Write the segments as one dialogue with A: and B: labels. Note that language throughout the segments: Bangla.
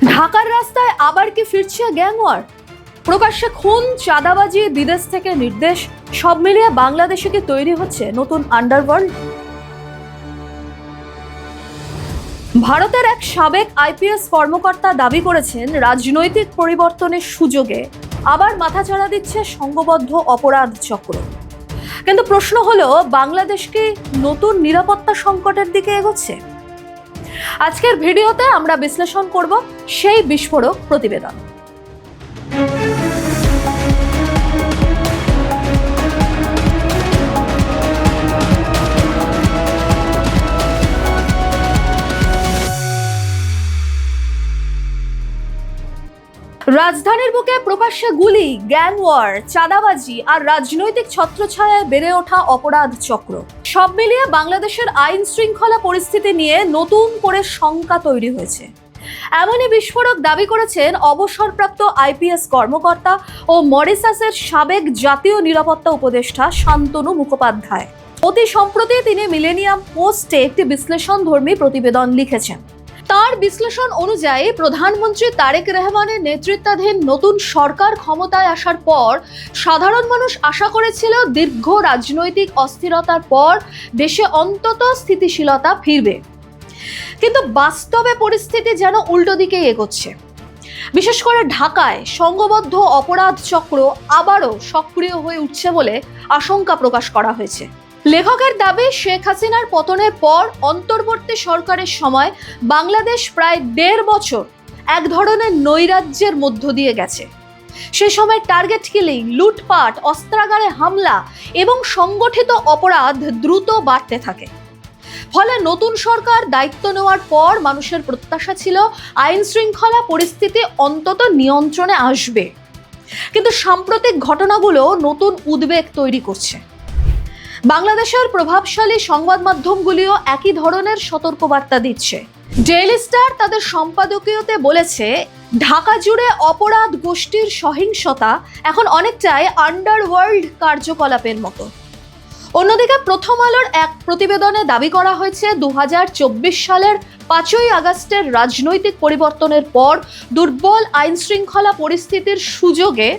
A: ঢাকার রাস্তায় আবার কি ফিরছে গ্যাংওয়ার? প্রকাশ্যে খুন, চাঁদাবাজি, বিদেশ থেকে নির্দেশ, সব মিলিয়ে বাংলাদেশে কি তৈরি হচ্ছে নতুন আন্ডারওয়ার্ল্ড? ভারতের এক সাবেক আইপিএস কর্মকর্তা দাবি করেছেন, রাজনৈতিক পরিবর্তনের সুযোগে আবার মাথাচাড়া দিচ্ছে সংঘবদ্ধ অপরাধ চক্র। কিন্তু প্রশ্ন হলো, বাংলাদেশ কি নতুন নিরাপত্তা সংকটের দিকে এগোচ্ছে? আজকের ভিডিওতে আমরা বিশ্লেষণ করব সেই বিস্ফোরক প্রতিবেদন। রাজধানীর বুকে প্রকাশ্যে গুলি, গ্যাংওয়ার, চাঁদাবাজি আর রাজনৈতিক ছত্রছায়ায় বেড়ে ওঠা অপরাধ চক্র, সব মিলিয়ে বাংলাদেশের আইন শৃঙ্খলা পরিস্থিতি নিয়ে নতুন করে শঙ্কা তৈরি হয়েছে। এমনই বিস্ফোরক দাবি করেছেন অবসরপ্রাপ্ত আইপিএস কর্মকর্তা ও মরিশাসের সাবেক জাতীয় নিরাপত্তা উপদেষ্টা শান্তনু মুখোপাধ্যায়। অতি সম্প্রতি তিনি মিলেনিয়াম পোস্টে একটি বিশ্লেষণধর্মী প্রতিবেদন লিখেছেন। তার বিশ্লেষণ অনুযায়ী, প্রধানমন্ত্রী তারেক রহমানের নেতৃত্বাধীন নতুন সরকার ক্ষমতায় আসার পর সাধারণ মানুষ আশা করেছিল দীর্ঘ রাজনৈতিক অস্থিরতার পর দেশে অন্তত স্থিতিশীলতা ফিরবে। কিন্তু বাস্তবে পরিস্থিতি যেন উল্টো দিকেই এগোচ্ছে। বিশেষ করে ঢাকায় সংঘবদ্ধ অপরাধ চক্র আবারও সক্রিয় হয়ে উঠছে বলে আশঙ্কা প্রকাশ করা হয়েছে। লেখকের দাবি, শেখ হাসিনার পতনের পর অন্তর্বর্তী সরকারের সময় বাংলাদেশ প্রায় 1.5 বছর এক ধরনের নৈরাজ্যের মধ্য দিয়ে গেছে। সে সময় টার্গেট কিলিং, লুটপাট, অস্ত্রাগারে হামলা এবং সংগঠিত অপরাধ দ্রুত বাড়তে থাকে। ফলে নতুন সরকার দায়িত্ব নেওয়ার পর মানুষের প্রত্যাশা ছিল আইন শৃঙ্খলা পরিস্থিতি অন্তত নিয়ন্ত্রণে আসবে। কিন্তু সাম্প্রতিক ঘটনাগুলো নতুন উদ্বেগ তৈরি করছে। বাংলাদেশের প্রভাবশালী সংবাদ মাধ্যমগুলিও একই ধরনের সতর্কবার্তা দিচ্ছে। ডেইলি স্টার তাদের সম্পাদকীয়তে বলেছে, ঢাকা জুড়ে অপরাধ গোষ্ঠীর সহিংসতা এখন অনেকটাই আন্ডারওয়ার্ল্ড কার্যকলাপের মতো। অন্যদিকে প্রথম আলোর এক প্রতিবেদনে দাবি করা হয়েছে, 2024 সালের 5ই আগস্টের রাজনৈতিক পরিবর্তনের পর দুর্বল আইন শৃঙ্খলা পরিস্থিতির সুযোগে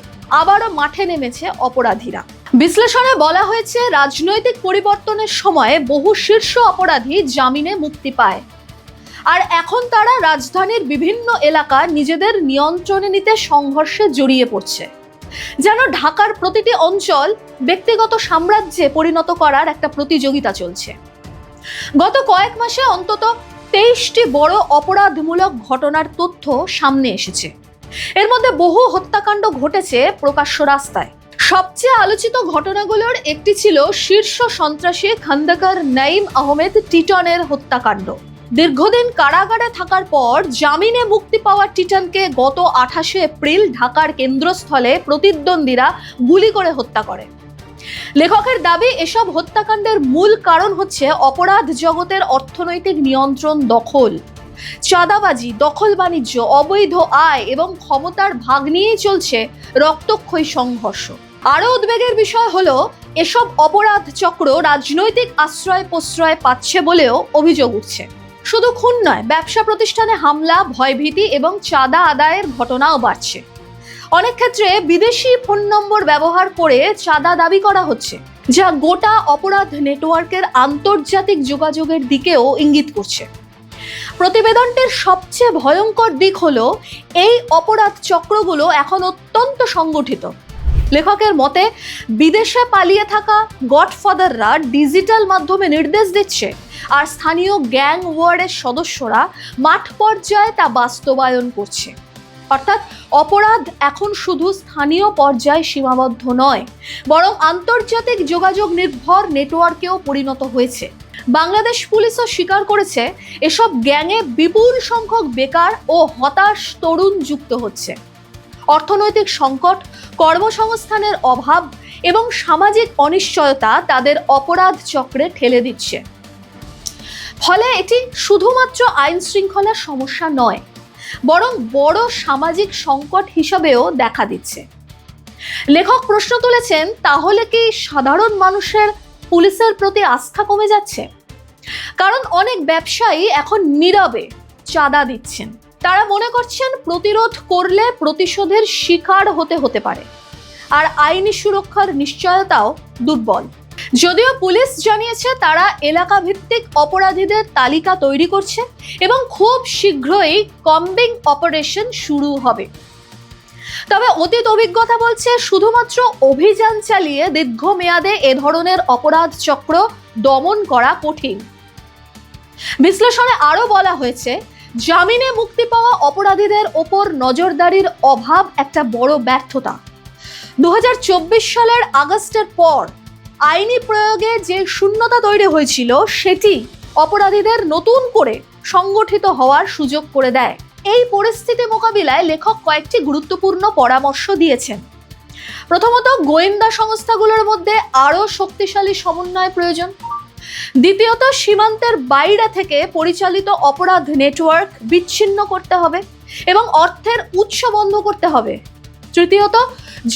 A: আবারও মাঠে নেমেছে অপরাধীরা। বিশ্লেষণে বলা হয়েছে, রাজনৈতিক পরিবর্তনের সময়ে বহু শীর্ষ অপরাধী জামিনে মুক্তি পায়, আর এখন তারা রাজধানীর বিভিন্ন এলাকা নিজেদের নিয়ন্ত্রণে নিতে সংঘর্ষে জড়িয়ে পড়ছে। যেন ঢাকার প্রতিটি অঞ্চল ব্যক্তিগত সাম্রাজ্যে পরিণত করার একটা প্রতিযোগিতা চলছে। গত কয়েক মাসে অন্তত 23টি বড় অপরাধমূলক ঘটনার তথ্য সামনে এসেছে। এর মধ্যে বহু হত্যাকাণ্ড ঘটেছে প্রকাশ্য রাস্তায়। সবচেয়ে আলোচিত ঘটনাগুলোর একটি ছিল শীর্ষ সন্ত্রাসী খন্দকার নাঈম আহমেদ টিটনের হত্যাকাণ্ড। দীর্ঘদিন কারাগারে থাকার পর জামিনে মুক্তি পাওয়া টিটনকে গত 28শে এপ্রিল ঢাকার কেন্দ্রস্থলে প্রতিদ্বন্দ্বীরা গুলি করে হত্যা করে। লেখকের দাবি, এসব হত্যাকাণ্ডের মূল কারণ হচ্ছে অপরাধ জগতের অর্থনৈতিক নিয়ন্ত্রণ, দখল, চাঁদাবাজি, দখল বাণিজ্য, অবৈধ আয় এবং ক্ষমতার ভাগ নিয়েই চলছে রক্তক্ষয়ী সংঘর্ষ। আরও উদ্বেগের বিষয় হলো, এসব অপরাধ চক্র রাজনৈতিক আশ্রয় প্রশ্রয় পাচ্ছে বলেও অভিযোগ উঠছে। শুধু খুন নয়, ব্যবসা প্রতিষ্ঠানে হামলা, ভয়ভীতি এবং চাঁদা আদায়ের ঘটনাও বাড়ছে। অনেক ক্ষেত্রে বিদেশি ফোন নম্বর ব্যবহার করে চাঁদা দাবি করা হচ্ছে, যা গোটা অপরাধ নেটওয়ার্কের আন্তর্জাতিক যোগাযোগের দিকেও ইঙ্গিত করছে। প্রতিবেদনটির সবচেয়ে ভয়ঙ্কর দিক হলো, এই অপরাধ চক্রগুলো এখন অত্যন্ত সংগঠিত। লেখকের মতে, বিদেশে পালিয়ে থাকা গডফাদাররা ডিজিটাল মাধ্যমে নির্দেশ দিচ্ছে, আর স্থানীয় গ্যাং ওয়ার্ডের সদস্যরা মাঠ পর্যায়ে তা বাস্তবায়ন করছে। অর্থাৎ অপরাধ এখন শুধু স্থানীয় পর্যায়ে সীমাবদ্ধ নয়, বরং আন্তর্জাতিক যোগাযোগ নির্ভর নেটওয়ার্কেও পরিণত হয়েছে। বাংলাদেশ পুলিশও স্বীকার করেছে, এসব গ্যাংয়ে বিপুল সংখ্যক বেকার ও হতাশ তরুণ যুক্ত হচ্ছে। অর্থনৈতিক সংকট, কর্মসংস্থানের অভাব এবং সামাজিক অনিশ্চয়তা তাদের অপরাধ চক্রে ঠেলে দিচ্ছে। ফলে এটি শুধুমাত্র আইন শৃঙ্খলার সমস্যা নয়, বরং বড় সামাজিক সংকট হিসেবেও দেখা দিচ্ছে। লেখক প্রশ্ন তুলেছেন, তাহলে কি সাধারণ মানুষের পুলিশের প্রতি আস্থা কমে যাচ্ছে? কারণ অনেক ব্যবসায়ী এখন নীরবে চাঁদা দিচ্ছেন, তারা মনে করছেন প্রতিরোধ করলে প্রতিশোধের শিকার হতে পারে, আর আইনি সুরক্ষার নিশ্চয়তাও দুর্বল। যদিও পুলিশ জানিয়েছে তারা এলাকা ভিত্তিক অপরাধীদের তালিকা তৈরি করছে এবং খুব শীঘ্রই কম্বিং অপারেশন শুরু হবে। তবে অতীত অভিজ্ঞতা বলছে শুধুমাত্র অভিযান চালিয়ে দীর্ঘমেয়াদে এ ধরনের অপরাধ চক্র দমন করা কঠিন। বিশ্লেষণে আরো বলা হয়েছে, জামিনে মুক্তি পাওয়া অপরাধীদের ওপর নজরদারির অভাব একটা বড় ব্যর্থতা। 2024 সালের আগস্টের পর আইনি প্রয়োগে যে শূন্যতা তৈরি হয়েছিল সেটি অপরাধীদের নতুন করে সংগঠিত হওয়ার সুযোগ করে দেয়। এই পরিস্থিতি মোকাবিলায় লেখক কয়েকটি গুরুত্বপূর্ণ পরামর্শ দিয়েছেন। প্রথমত, গোয়েন্দা সংস্থাগুলোর মধ্যে আরও শক্তিশালী সমন্বয় প্রয়োজন। দ্বিতীয়ত, সীমান্তের বাইরে থেকে পরিচালিত অপরাধ নেটওয়ার্ক বিচ্ছিন্ন করতে হবে এবং অর্থের উৎস বন্ধ করতে হবে। তৃতীয়ত,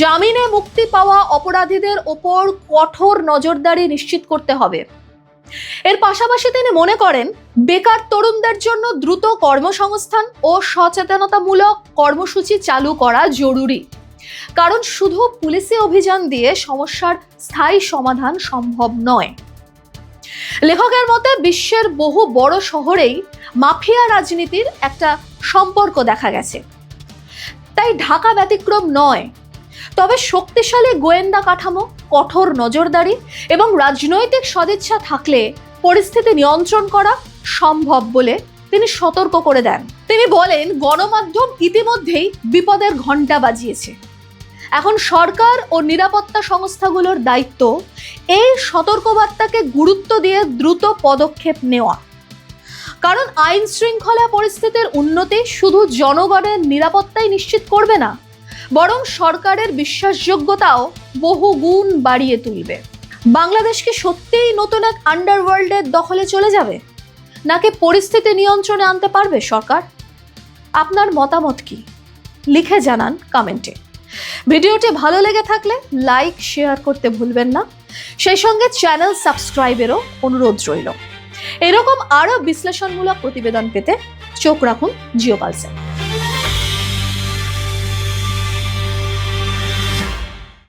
A: জামিনে মুক্তি পাওয়া অপরাধীদের ওপর কঠোর নজরদারি নিশ্চিত করতে হবে। এর পাশাপাশি তিনি মনে করেন বেকার তরুণদের জন্য দ্রুত কর্মসংস্থান ও সচেতনতামূলক কর্মসূচি চালু করা জরুরি, কারণ শুধু পুলিশি অভিযান দিয়ে সমস্যার স্থায়ী সমাধান সম্ভব নয়। লেখকের মতে বিশ্বের বহু বড় শহরেই মাফিয়া রাজনীতির একটা সম্পর্ক দেখা গেছে, তাই ঢাকা ব্যতিক্রম নয়। তবে শক্তিশালী গোয়েন্দা কাঠামো, কঠোর নজরদারি এবং রাজনৈতিক সদিচ্ছা থাকলে পরিস্থিতি নিয়ন্ত্রণ করা সম্ভব বলে তিনি সতর্ক করে দেন। তিনি বলেন, গণমাধ্যম ইতিমধ্যেই বিপদের ঘণ্টা বাজিয়েছে। এখন সরকার ও নিরাপত্তা সংস্থাগুলোর দায়িত্ব এই সতর্কবার্তাকে গুরুত্ব দিয়ে দ্রুত পদক্ষেপ নেওয়া, কারণ আইন শৃঙ্খলা পরিস্থিতির উন্নতি শুধু জনগণের নিরাপত্তাই নিশ্চিত করবে না, বরং সরকারের বিশ্বাসযোগ্যতাও বহু গুণ বাড়িয়ে তুলবে। বাংলাদেশ কি সত্যিই নতুন এক আন্ডারওয়ার্ল্ডের দখলে চলে যাবে, নাকি পরিস্থিতি নিয়ন্ত্রণে আনতে পারবে সরকার? আপনার মতামত কি? লিখে জানান কমেন্টে। ভিডিওটি ভালো লেগে থাকলে লাইক, শেয়ার করতে ভুলবেন না। সেই সঙ্গে চ্যানেল সাবস্ক্রাইবেরও অনুরোধ রইল। এরকম আরও বিশ্লেষণমূলক প্রতিবেদন পেতে চোখ রাখুন জিও পালসে।